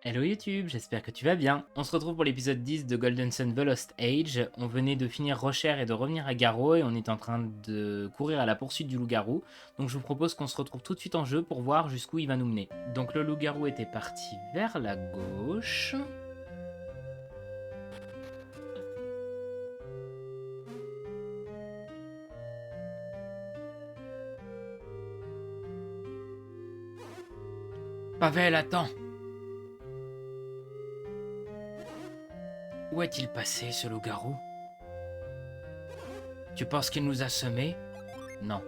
Hello YouTube, j'espère que tu vas bien. On se retrouve pour l'épisode 10 de Golden Sun The Lost Age. On venait de finir Rocher et de revenir à Garrow et on est en train de courir à la poursuite du loup-garou. Donc je vous propose qu'on se retrouve tout de suite en jeu pour voir jusqu'où il va nous mener. Donc le loup-garou était parti vers la gauche. Pavel, attends! Où est-il passé, ce loup-garou? Tu penses qu'il nous a semés? Non.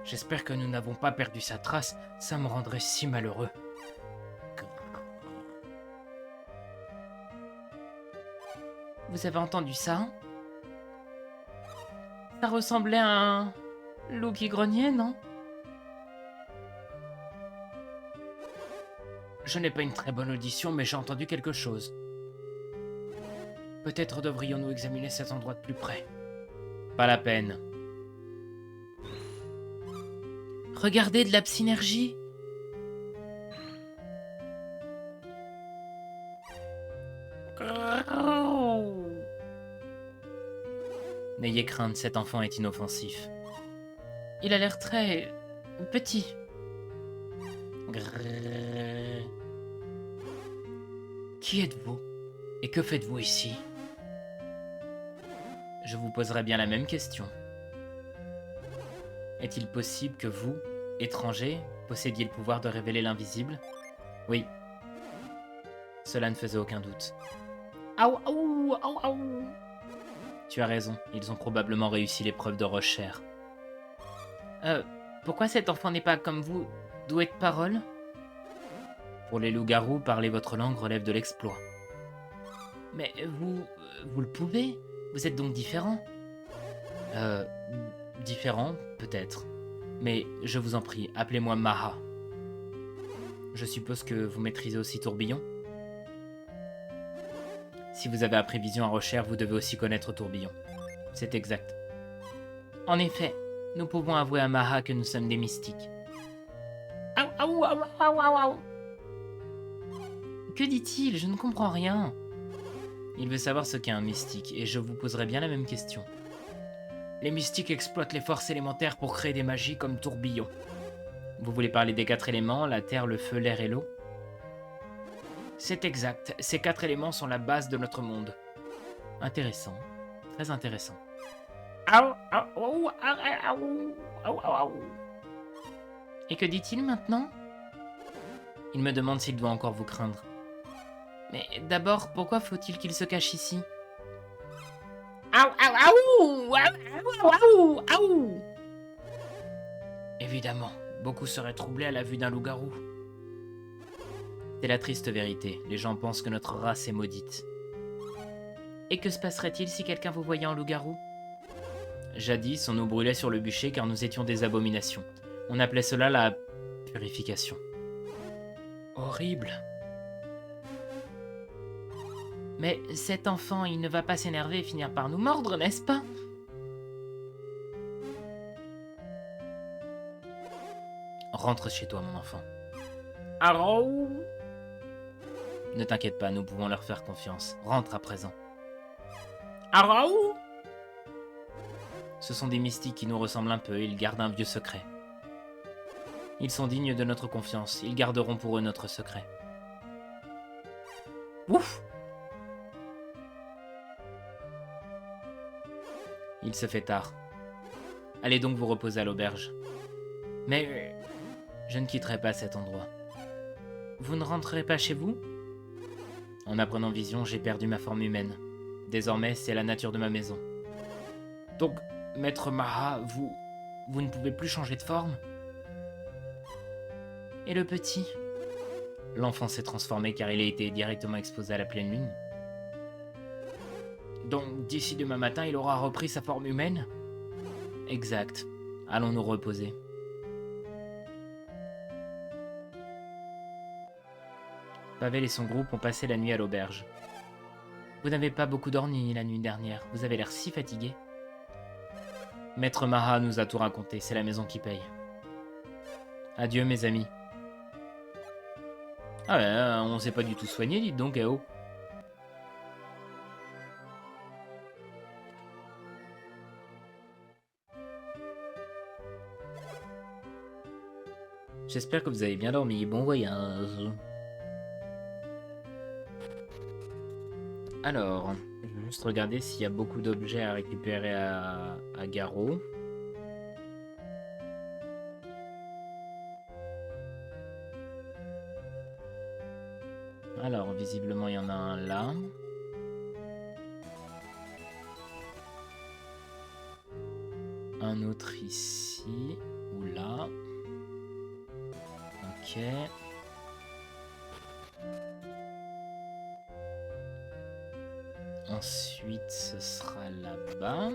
J'espère que nous n'avons pas perdu sa trace, ça me rendrait si malheureux. Vous avez entendu ça? Ça ressemblait à un loup qui grognait, non? Je n'ai pas une très bonne audition, mais j'ai entendu quelque chose. Peut-être devrions-nous examiner cet endroit de plus près. Pas la peine. Regardez de la synergie. N'ayez crainte, cet enfant est inoffensif. Il a l'air très petit. Qui êtes-vous? Et que faites-vous ici? Je vous poserai bien la même question. Est-il possible que vous, étranger, possédiez le pouvoir de révéler l'invisible? Oui. Cela ne faisait aucun doute. Aou, aou, aou, aou. Tu as raison, ils ont probablement réussi l'épreuve de Rocher. Pourquoi cet enfant n'est pas comme vous, doué de parole? Pour les loups-garous, parler votre langue relève de l'exploit. Mais vous le pouvez? Vous êtes donc différent? Différent, peut-être. Mais je vous en prie, appelez-moi Maha. Je suppose que vous maîtrisez aussi Tourbillon? Si vous avez appris Vision à Rocher, vous devez aussi connaître Tourbillon. C'est exact. En effet, nous pouvons avouer à Maha que nous sommes des mystiques. Que dit-il? Je ne comprends rien. Il veut savoir ce qu'est un mystique, et je vous poserai bien la même question. Les mystiques exploitent les forces élémentaires pour créer des magies comme Tourbillon. Vous voulez parler des 4 éléments, la terre, le feu, l'air et l'eau? C'est exact, ces 4 éléments sont la base de notre monde. Intéressant, très intéressant. Et que dit-il maintenant? Il me demande s'il doit encore vous craindre. Mais d'abord, pourquoi faut-il qu'il se cache ici? Évidemment, beaucoup seraient troublés à la vue d'un loup-garou. C'est la triste vérité, les gens pensent que notre race est maudite. Et que se passerait-il si quelqu'un vous voyait en loup-garou? Jadis, on nous brûlait sur le bûcher car nous étions des abominations. On appelait cela la purification. Horrible. Mais cet enfant, il ne va pas s'énerver et finir par nous mordre, n'est-ce pas? Rentre chez toi, mon enfant. Arrou! Ne t'inquiète pas, nous pouvons leur faire confiance. Rentre à présent. Arrou! Ce sont des mystiques qui nous ressemblent un peu, ils gardent un vieux secret. Ils sont dignes de notre confiance, ils garderont pour eux notre secret. Ouf! Il se fait tard. Allez donc vous reposer à l'auberge. Mais je ne quitterai pas cet endroit. Vous ne rentrerez pas chez vous? En apprenant Vision, j'ai perdu ma forme humaine. Désormais, c'est la nature de ma maison. Donc, Maître Maha, vous ne pouvez plus changer de forme? Et le petit? L'enfant s'est transformé car il a été directement exposé à la pleine lune. Donc, d'ici demain matin, il aura repris sa forme humaine? Exact. Allons nous reposer. Pavel et son groupe ont passé la nuit à l'auberge. Vous n'avez pas beaucoup dormi la nuit dernière, vous avez l'air si fatigué. Maître Maha nous a tout raconté, c'est la maison qui paye. Adieu mes amis. Ah ouais, on s'est pas du tout soigné, dites donc, AO. J'espère que vous avez bien dormi. Bon voyage. Alors, je vais juste regarder s'il y a beaucoup d'objets à récupérer à Garo. Alors, visiblement, il y en a un là. Un autre ici. Ou là. Ok. Ensuite, ce sera là-bas.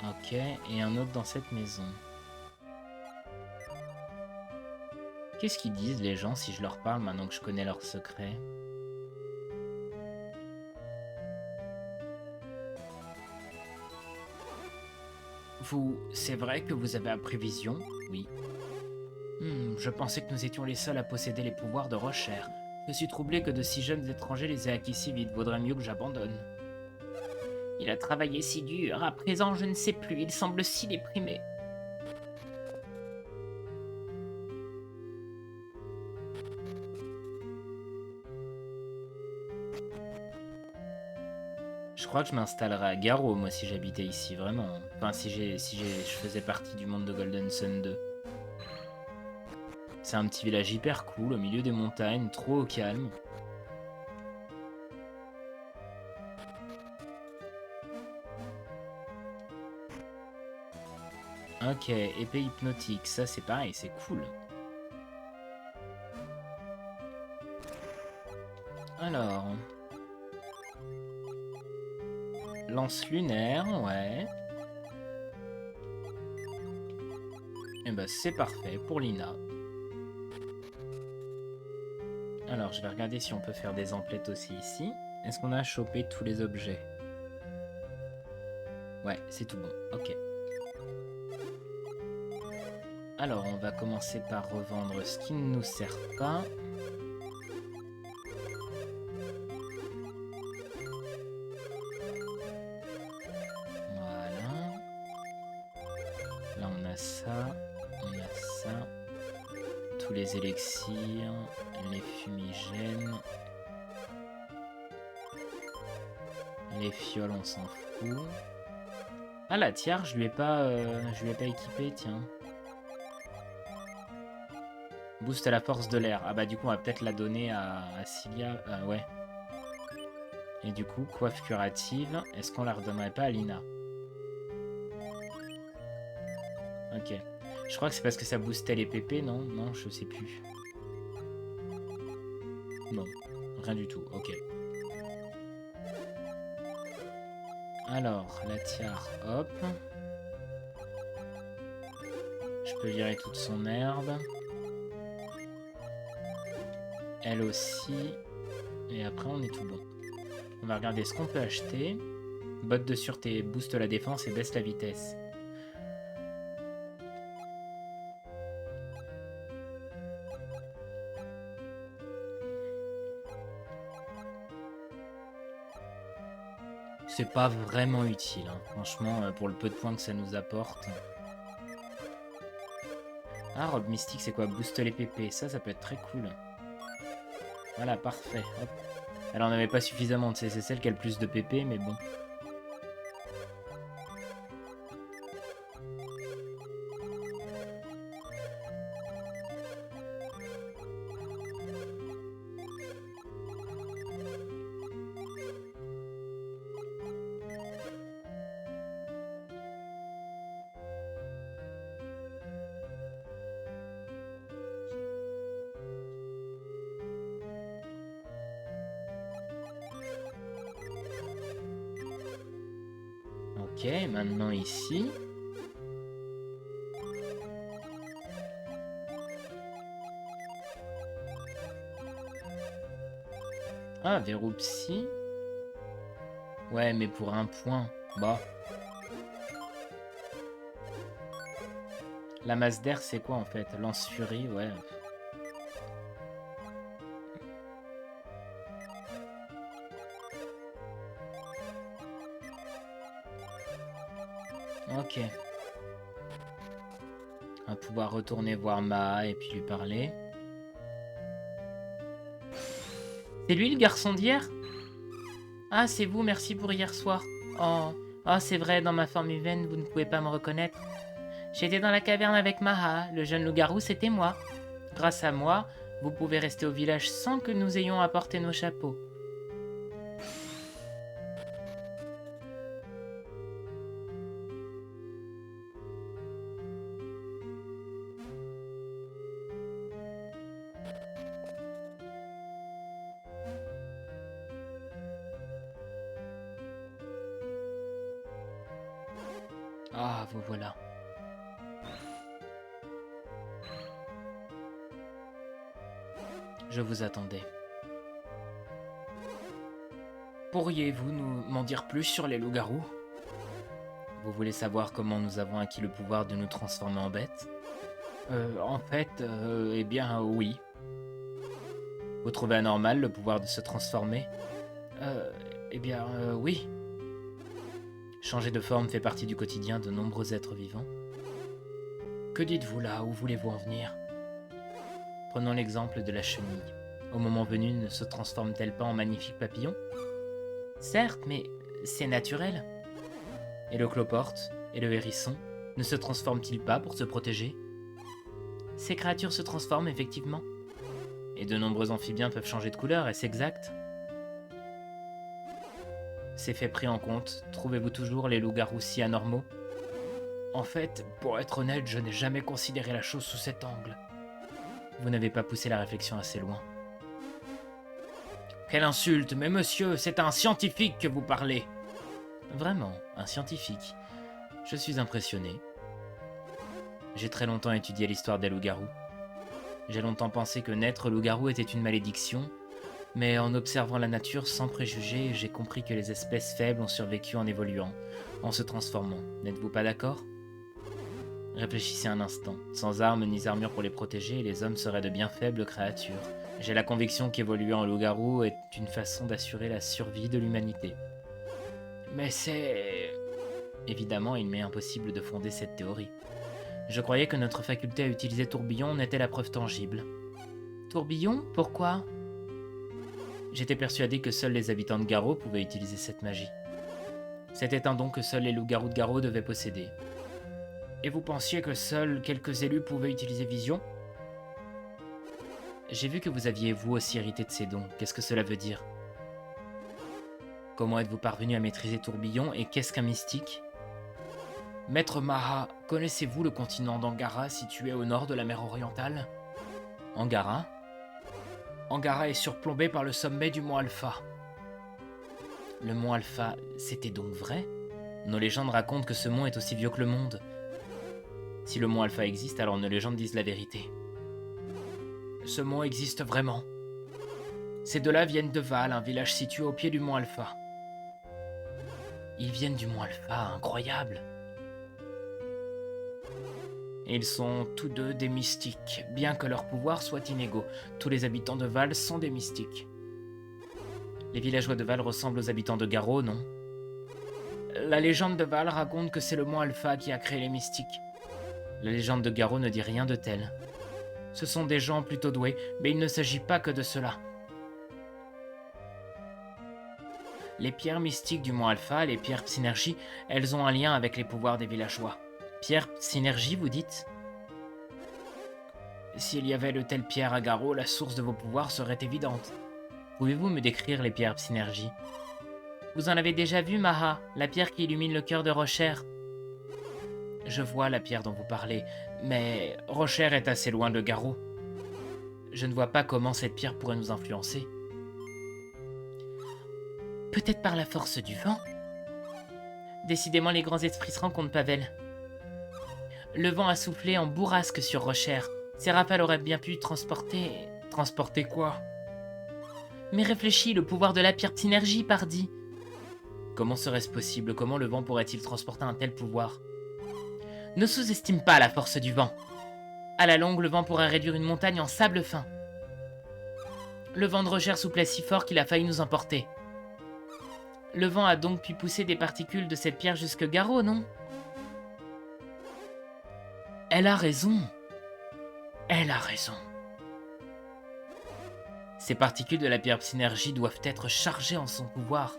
Ok, et un autre dans cette maison. Qu'est-ce qu'ils disent les gens si je leur parle maintenant que je connais leurs secrets? C'est vrai que vous avez appris Vision? Oui. Je pensais que nous étions les seuls à posséder les pouvoirs de Rocher. Je suis troublé que de si jeunes étrangers les aient acquis si vite. Vaudrait mieux que j'abandonne. Il a travaillé si dur. À présent, je ne sais plus. Il semble si déprimé. Je crois que je m'installerais à Garo, moi, si j'habitais ici, vraiment. Enfin, je faisais partie du monde de Golden Sun 2. C'est un petit village hyper cool, au milieu des montagnes, trop au calme. Ok, épée hypnotique, ça c'est pareil, c'est cool. Alors... Lance lunaire, ouais. Et bah c'est parfait pour Lina. Alors je vais regarder si on peut faire des emplettes aussi ici. Est-ce qu'on a chopé tous les objets? Ouais, c'est tout bon, ok. Alors on va commencer par revendre ce qui ne nous sert pas. Voilà. Là on a ça, on a ça. Tous les élixirs, les fumigènes. Les fioles on s'en fout. Ah la tiare je lui ai pas équipé, tiens. Boost à la force de l'air. Ah bah du coup on va peut-être la donner à Cilia. Ouais. Et du coup, coiffe curative, est-ce qu'on la redonnerait pas à Lina? Ok. Je crois que c'est parce que ça boostait les PP, non? Non, je sais plus. Non, rien du tout, ok. Alors, la tiare, hop. Je peux virer toute son herbe. Elle aussi. Et après, on est tout bon. On va regarder ce qu'on peut acheter. Botte de sûreté, booste la défense et baisse la vitesse. C'est pas vraiment utile, hein. Franchement, pour le peu de points que ça nous apporte. Ah, robe mystique, c'est quoi? Booste les PP. Ça peut être très cool. Voilà, parfait. Hop. Elle en avait pas suffisamment, c'est celle qui a le plus de PP, mais bon. Ok, maintenant ici. Ah, verrou psy. Ouais, mais pour un point. Bah. La masse d'air, c'est quoi en fait? Lance-furie, ouais. Ok. On va pouvoir retourner voir Maa et puis lui parler. C'est lui le garçon d'hier? Ah, c'est vous, merci pour hier soir. Oh, oh c'est vrai, dans ma forme humaine, vous ne pouvez pas me reconnaître. J'étais dans la caverne avec Maha, le jeune loup-garou, c'était moi. Grâce à moi, vous pouvez rester au village sans que nous ayons apporté nos chapeaux. Ah, vous voilà. Je vous attendais. Pourriez-vous m'en dire plus sur les loups-garous? Vous voulez savoir comment nous avons acquis le pouvoir de nous transformer en bêtes? Eh bien, oui. Vous trouvez anormal le pouvoir de se transformer? Oui. Changer de forme fait partie du quotidien de nombreux êtres vivants. Que dites-vous là? Où voulez-vous en venir? Prenons l'exemple de la chenille. Au moment venu, ne se transforme-t-elle pas en magnifique papillon? Certes, mais c'est naturel. Et le cloporte et le hérisson ne se transforment-ils pas pour se protéger? Ces créatures se transforment effectivement. Et de nombreux amphibiens peuvent changer de couleur, est-ce exact? Ces faits pris en compte, trouvez-vous toujours les loups-garous si anormaux? En fait, pour être honnête, je n'ai jamais considéré la chose sous cet angle. Vous n'avez pas poussé la réflexion assez loin. Quelle insulte, mais monsieur, c'est à un scientifique que vous parlez. Vraiment, un scientifique. Je suis impressionné. J'ai très longtemps étudié l'histoire des loups-garous. J'ai longtemps pensé que naître loup-garou était une malédiction, mais en observant la nature sans préjugés, j'ai compris que les espèces faibles ont survécu en évoluant, en se transformant. N'êtes-vous pas d'accord? Réfléchissez un instant. Sans armes ni armure pour les protéger, les hommes seraient de bien faibles créatures. J'ai la conviction qu'évoluer en loup-garou est une façon d'assurer la survie de l'humanité. Mais c'est... Évidemment, il m'est impossible de fonder cette théorie. Je croyais que notre faculté à utiliser tourbillon n'était la preuve tangible. Tourbillon? Pourquoi? J'étais persuadé que seuls les habitants de Garo pouvaient utiliser cette magie. C'était un don que seuls les loups-garous de Garo devaient posséder. Et vous pensiez que seuls quelques élus pouvaient utiliser Vision? J'ai vu que vous aviez vous aussi hérité de ces dons. Qu'est-ce que cela veut dire? Comment êtes-vous parvenu à maîtriser Tourbillon et qu'est-ce qu'un mystique? Maître Maha, connaissez-vous le continent d'Angara situé au nord de la mer orientale? Angara? Angara est surplombé par le sommet du mont Alpha. Le mont Alpha, c'était donc vrai? Nos légendes racontent que ce mont est aussi vieux que le monde. Si le mont Alpha existe, alors nos légendes disent la vérité. Ce mont existe vraiment. Ces deux-là viennent de Val, un village situé au pied du mont Alpha. Ils viennent du mont Alpha, incroyable. Ils sont tous deux des mystiques, bien que leurs pouvoirs soient inégaux. Tous les habitants de Val sont des mystiques. Les villageois de Val ressemblent aux habitants de Garo, non? La légende de Val raconte que c'est le mont Alpha qui a créé les mystiques. La légende de Garo ne dit rien de tel. Ce sont des gens plutôt doués, mais il ne s'agit pas que de cela. Les pierres mystiques du mont Alpha, les pierres synergie, elles ont un lien avec les pouvoirs des villageois. Pierre synergie, vous dites? S'il y avait de telles pierres à Garo, la source de vos pouvoirs serait évidente. Pouvez-vous me décrire les pierres synergie? Vous en avez déjà vu, Maha, la pierre qui illumine le cœur de Rocher. Je vois la pierre dont vous parlez, mais Rocher est assez loin de Garo. Je ne vois pas comment cette pierre pourrait nous influencer. Peut-être par la force du vent? Décidément, les grands esprits se rencontrent, Pavel. Le vent a soufflé en bourrasque sur Rocher. Ces rafales auraient bien pu transporter... Transporter quoi? Mais réfléchis, le pouvoir de la pierre synergie, pardi. Comment serait-ce possible? Comment le vent pourrait-il transporter un tel pouvoir? Ne sous-estime pas la force du vent. À la longue, le vent pourrait réduire une montagne en sable fin. Le vent de Roger soufflait si fort qu'il a failli nous emporter. Le vent a donc pu pousser des particules de cette pierre jusque Garou, non? Elle a raison. Elle a raison. Ces particules de la pierre synergie doivent être chargées en son pouvoir.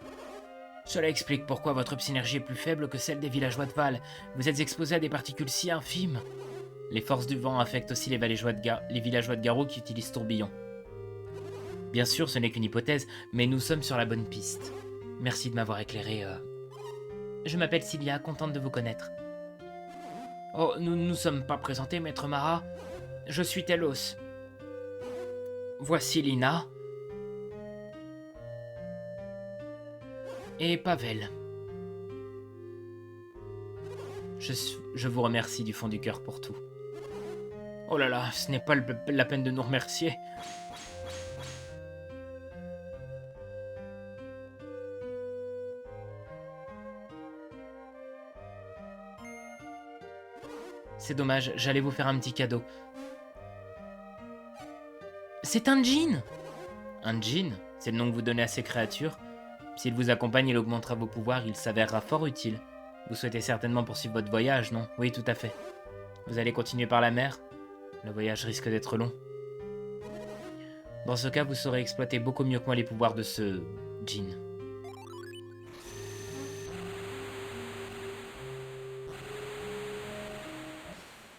Cela explique pourquoi votre synergie est plus faible que celle des villageois de Val. Vous êtes exposé à des particules si infimes. Les forces du vent affectent aussi les villageois de Garou qui utilisent tourbillon. Bien sûr, ce n'est qu'une hypothèse, mais nous sommes sur la bonne piste. Merci de m'avoir éclairé. Je m'appelle Cilia, contente de vous connaître. Oh, nous ne nous sommes pas présentés, maître Mara. Je suis Telos. Voici Lina. Et Pavel. Je vous remercie du fond du cœur pour tout. Oh là là, ce n'est pas la peine de nous remercier. C'est dommage, j'allais vous faire un petit cadeau. C'est un djinn! Un djinn? C'est le nom que vous donnez à ces créatures? S'il vous accompagne, il augmentera vos pouvoirs, il s'avérera fort utile. Vous souhaitez certainement poursuivre votre voyage, non? Oui, tout à fait. Vous allez continuer par la mer? Le voyage risque d'être long. Dans ce cas, vous saurez exploiter beaucoup mieux que moi les pouvoirs de ce djinn.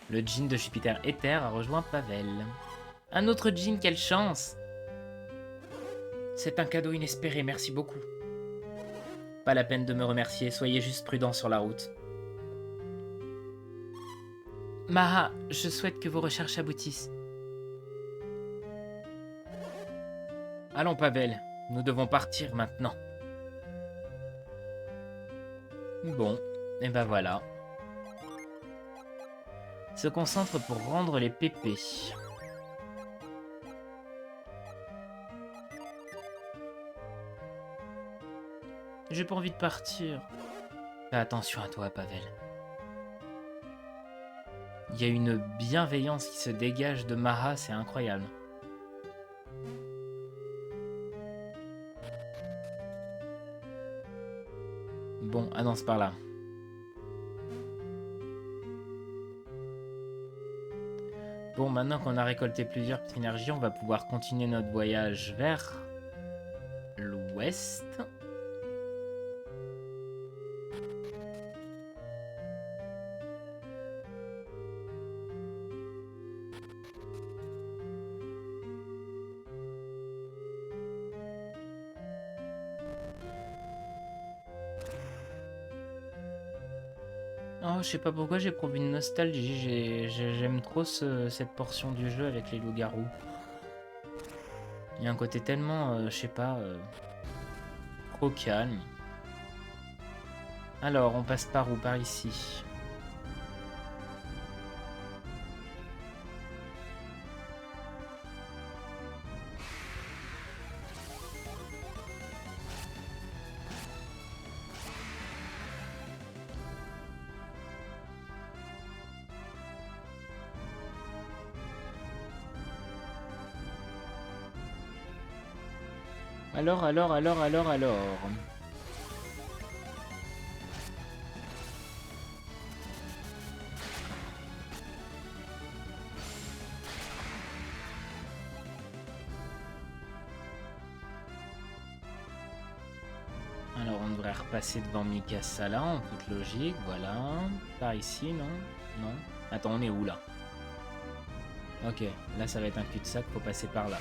Le djinn de Jupiter Éther a rejoint Pavel. Un autre djinn, quelle chance! C'est un cadeau inespéré, merci beaucoup. Pas la peine de me remercier, soyez juste prudent sur la route. Maha, je souhaite que vos recherches aboutissent. Allons, Pavel, nous devons partir maintenant. Bon, et ben voilà. Se concentre pour rendre les pépés. J'ai pas envie de partir. Fais attention à toi, Pavel. Il y a une bienveillance qui se dégage de Maha, c'est incroyable. Bon, annonce par là. Bon, maintenant qu'on a récolté plusieurs énergies, on va pouvoir continuer notre voyage vers l'ouest. Oh, je sais pas pourquoi j'éprouve une nostalgie. J'aime trop cette portion du jeu avec les loups-garous. Il y a un côté tellement, je sais pas, trop calme. Alors, on passe par où? Par ici. Alors. Alors, on devrait repasser devant Mikasa là, en toute logique, voilà. Par ici, non? Non. Attends, on est où là? Ok, là ça va être un cul-de-sac, faut passer par là.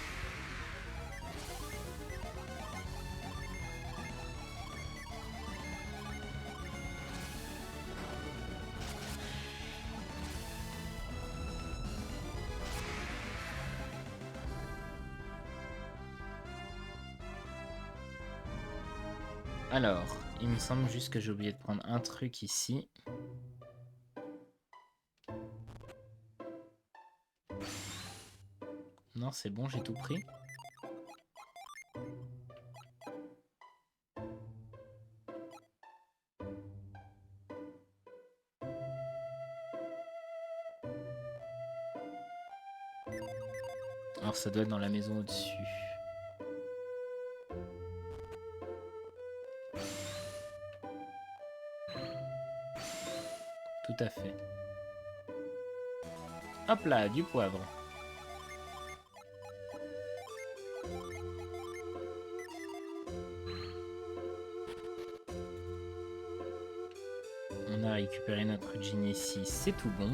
Alors, il me semble juste que j'ai oublié de prendre un truc ici. Non, c'est bon, j'ai tout pris. Alors ça doit être dans la maison au-dessus. Tout à fait. Hop là, du poivre. On a récupéré notre gin ici, c'est tout bon.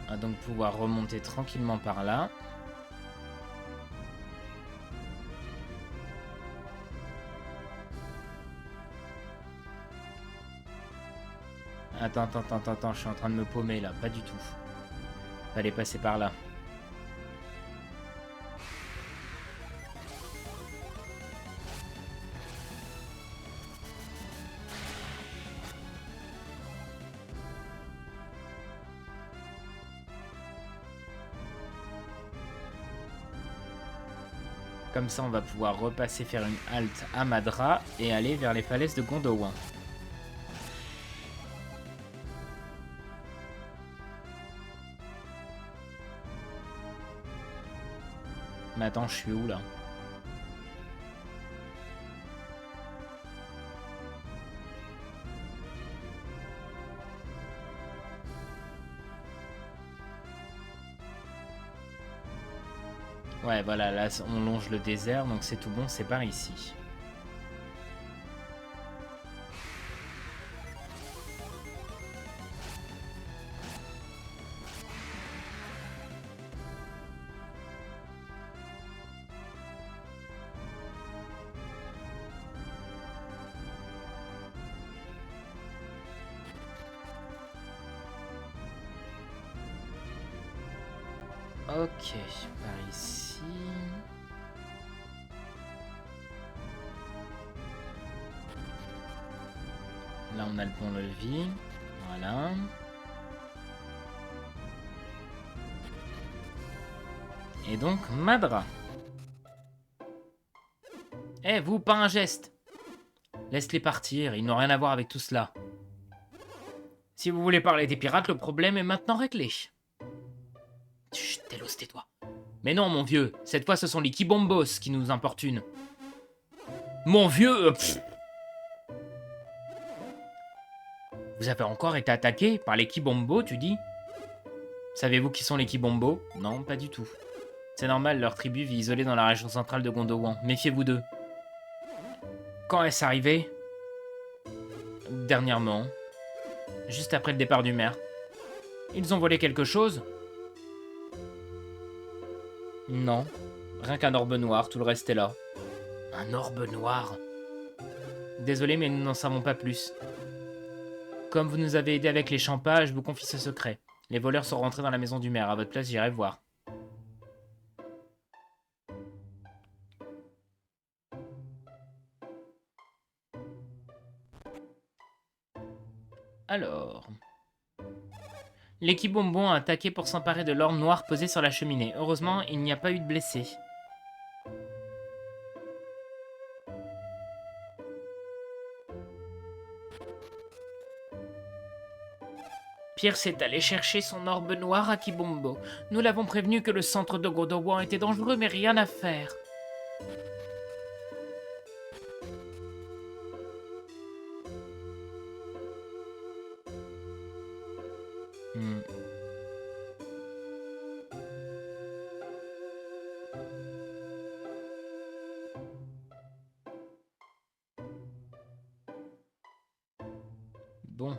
On va donc pouvoir remonter tranquillement par là. Attends, je suis en train de me paumer là, pas du tout. Fallait passer par là. Comme ça, on va pouvoir repasser faire une halte à Madra et aller vers les falaises de Gondowan. Mais attends, je suis où là? Ouais, voilà, là on longe le désert, donc c'est tout bon, c'est par ici. Ok, par ici. Là, on a le pont-levis. Voilà. Et donc, Madra. Eh, vous, pas un geste. Laisse-les partir, ils n'ont rien à voir avec tout cela. Si vous voulez parler des pirates, le problème est maintenant réglé. Chut, Telos, tais-toi. Mais non, mon vieux, cette fois ce sont les Kibombos qui nous importunent. Mon vieux... Vous avez encore été attaqué par les Kibombos, tu dis? Savez-vous qui sont les Kibombos? Non, pas du tout. C'est normal, leur tribu vit isolée dans la région centrale de Gondowan. Méfiez-vous d'eux. Quand est-ce arrivé? Dernièrement. Juste après le départ du maire. Ils ont volé quelque chose? Non. Rien qu'un orbe noir, tout le reste est là. Un orbe noir? Désolé, mais nous n'en savons pas plus. Comme vous nous avez aidés avec les champas, je vous confie ce secret. Les voleurs sont rentrés dans la maison du maire. À votre place, j'irai voir. Alors... L'équipe Bonbon a attaqué pour s'emparer de l'orbe noir posé sur la cheminée. Heureusement, il n'y a pas eu de blessés. Pierce est allé chercher son orbe noir à Kibombo. Nous l'avons prévenu que le centre de Gondowan était dangereux, mais rien à faire. Bon.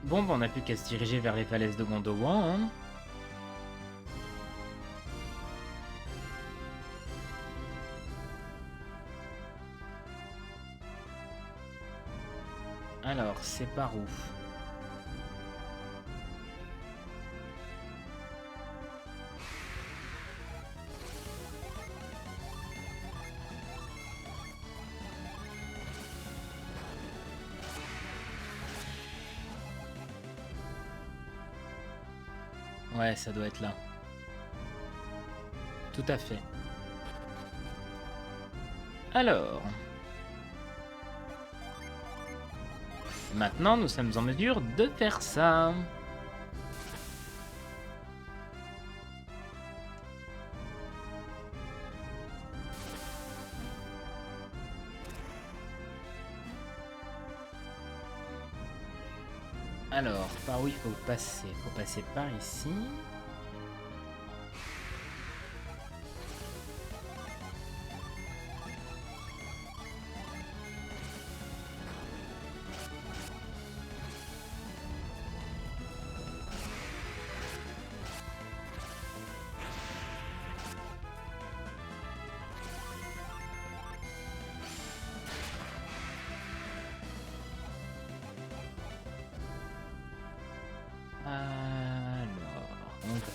Bon, bah, on n'a plus qu'à se diriger vers les falaises de Gondowan, hein. Alors, c'est par où? Ouais, ça doit être là. Tout à fait. Alors... Maintenant, nous sommes en mesure de faire ça. Alors, par où il faut passer? Il faut passer par ici.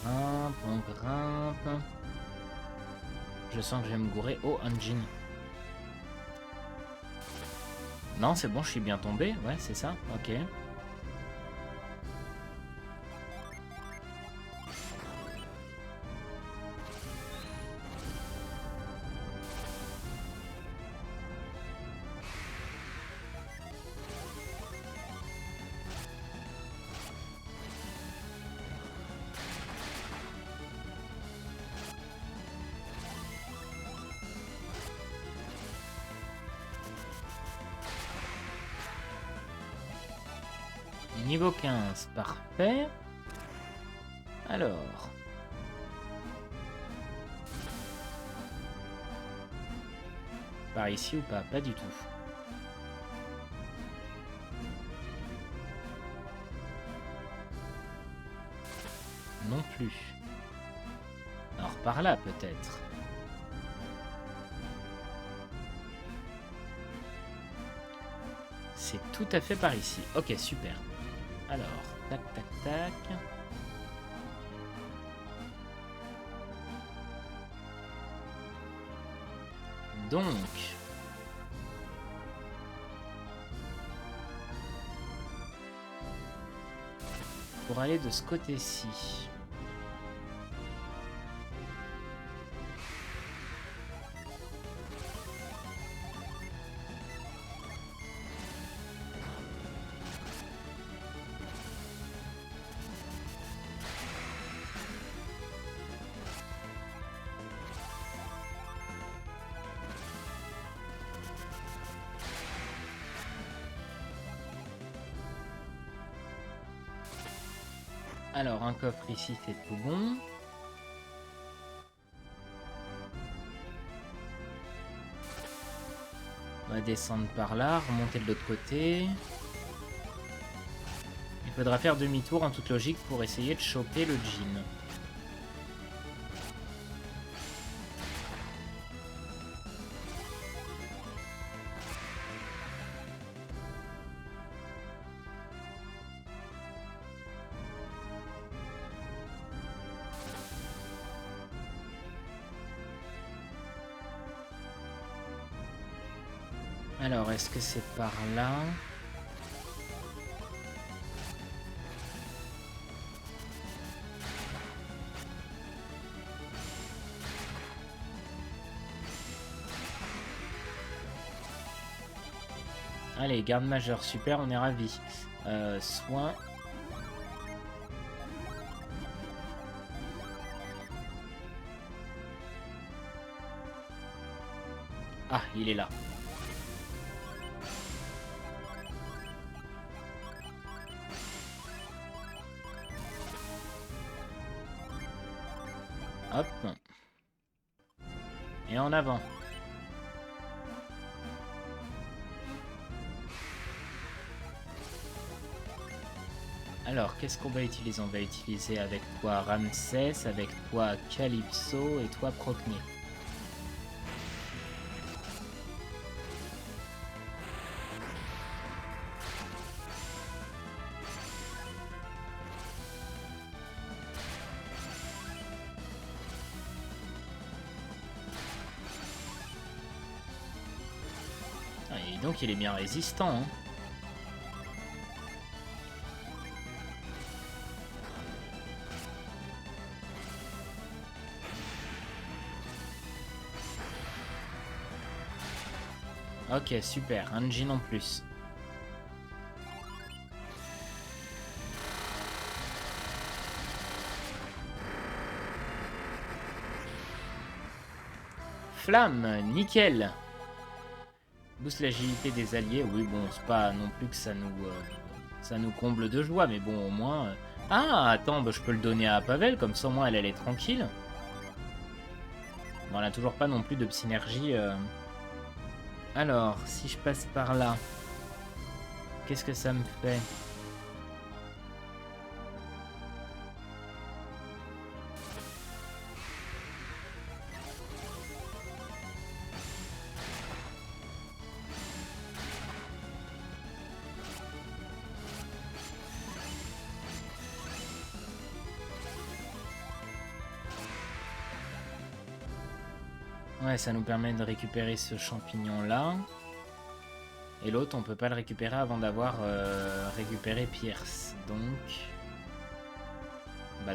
Alors, on grimpe. Je sens que je vais me gourer. Oh, un djinn. Non, c'est bon, je suis bien tombé. Ouais, c'est ça. Ok. Niveau 15, parfait. Alors... Par ici ou pas? Pas du tout. Non plus. Alors par là peut-être. C'est tout à fait par ici. Ok, super. Alors, tac, tac, tac. Donc... Pour aller de ce côté-ci... Alors, un coffre ici, c'est tout bon. On va descendre par là, remonter de l'autre côté. Il faudra faire demi-tour en toute logique pour essayer de choper le djinn. Alors, est-ce que c'est par là? Allez, garde majeur, super, on est ravis. Soin. Ah, il est là. Hop. Et en avant. Alors, qu'est-ce qu'on va utiliser? On va utiliser avec toi Ramsès, avec toi Calypso et toi Procné. Ah, et donc il est bien résistant, hein. Ok, super, un jean en plus. Flamme, nickel. Booste l'agilité des alliés. Oui, bon, c'est pas non plus que ça nous comble de joie, mais bon, au moins... Ah, attends, bah, je peux le donner à Pavel, comme ça, au moins, elle est tranquille. Bon, elle a toujours pas non plus de synergie. Alors, si je passe par là, qu'est-ce que ça me fait? Ouais, ça nous permet de récupérer ce champignon-là. Et l'autre, on peut pas le récupérer avant d'avoir récupéré Pierce.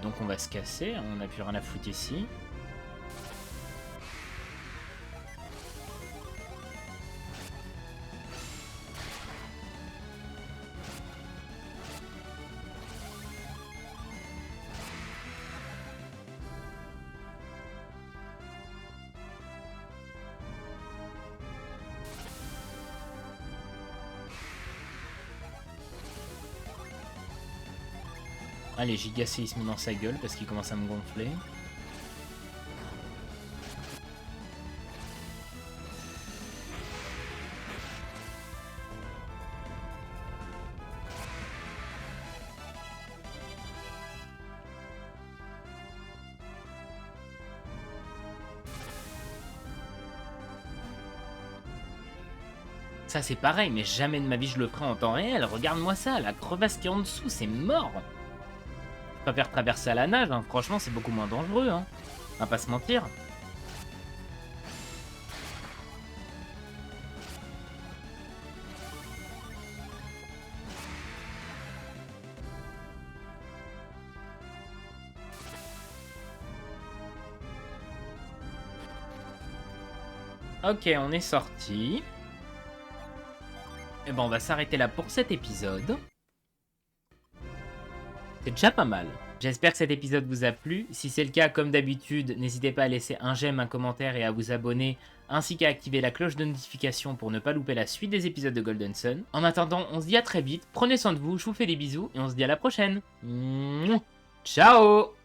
Donc on va se casser, on n'a plus rien à foutre ici. Allez, gigaséisme dans sa gueule parce qu'il commence à me gonfler. Ça c'est pareil, mais jamais de ma vie je le ferai en temps réel. Regarde-moi ça, la crevasse qui est en dessous, c'est mort. Je préfère traverser à la nage, hein. Franchement c'est beaucoup moins dangereux, hein. On va pas se mentir. Ok, on est sorti. Et ben on va s'arrêter là pour cet épisode. C'est déjà pas mal. J'espère que cet épisode vous a plu. Si c'est le cas, comme d'habitude, n'hésitez pas à laisser un j'aime, un commentaire et à vous abonner, ainsi qu'à activer la cloche de notification pour ne pas louper la suite des épisodes de Golden Sun. En attendant, on se dit à très vite, prenez soin de vous, je vous fais des bisous et on se dit à la prochaine. Ciao!